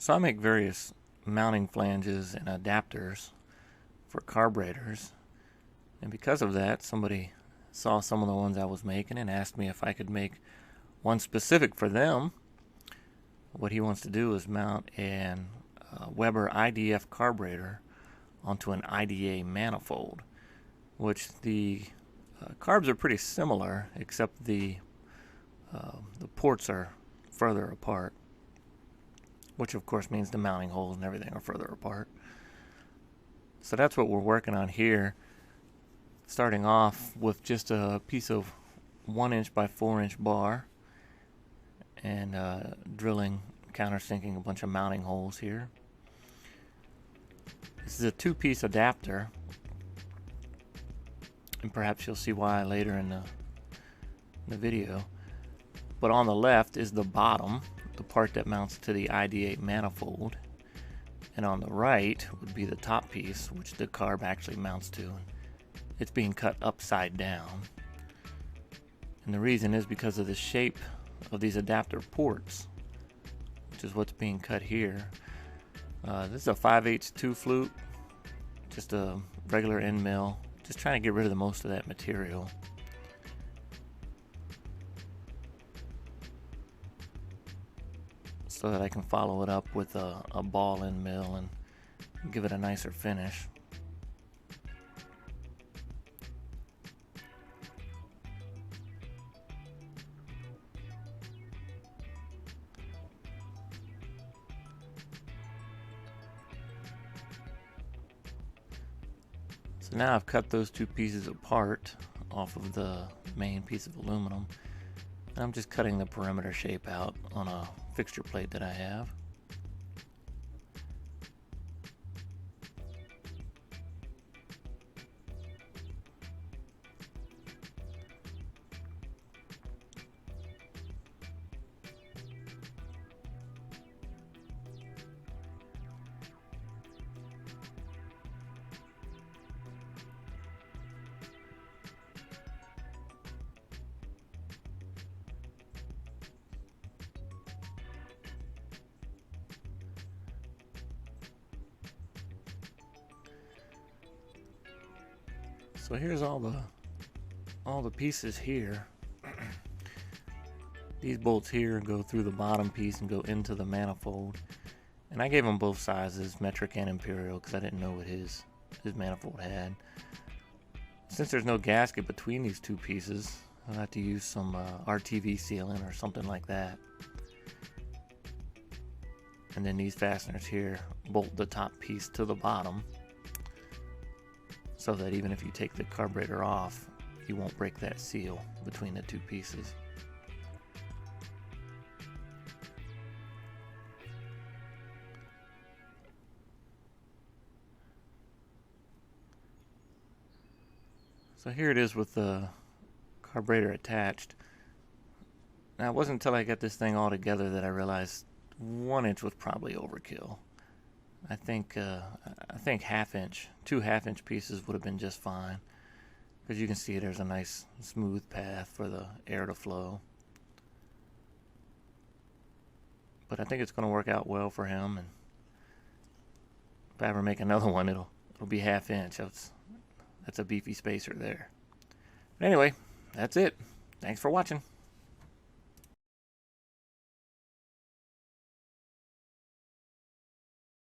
So I make various mounting flanges and adapters for carburetors, and because of that, somebody saw some of the ones I was making and asked me if I could make one specific for them. What he wants to do is mount an Weber IDF carburetor onto an IDA manifold, which the carbs are pretty similar, except the ports are further apart, which of course means the mounting holes and everything are further apart. So that's what we're working on here, starting off with just a piece of 1" by 4" bar and drilling, countersinking a bunch of mounting holes here. This is a 2-piece adapter, and perhaps you'll see why later in the video. But on the left is the bottom, the part that mounts to the ID8 manifold, and on the right would be the top piece, which the carb actually mounts to. It's being cut upside down, and the reason is because of the shape of these adapter ports, which is what's being cut here. This is a 5/8 2 flute, just a regular end mill, just trying to get rid of the most of that material. So that I can follow it up with a ball end mill and give it a nicer finish. So now I've cut those 2 pieces apart off of the main piece of aluminum, and I'm just cutting the perimeter shape out on a fixture plate that I have. So here's all the pieces here. These bolts here go through the bottom piece and go into the manifold. And I gave them both sizes, metric and imperial, because I didn't know what his manifold had. Since there's no gasket between these 2 pieces, I'll have to use some RTV sealant or something like that. And then these fasteners here bolt the top piece to the bottom, so that even if you take the carburetor off, you won't break that seal between the 2 pieces. So here it is with the carburetor attached. Now it wasn't until I got this thing all together that I realized 1" was probably overkill. I think 1/2 inch, 2 1/2 pieces would have been just fine, because you can see there's a nice smooth path for the air to flow. But I think it's going to work out well for him, and if I ever make another one, it'll be 1/2 inch. That's a beefy spacer there. But anyway, that's it. Thanks for watching.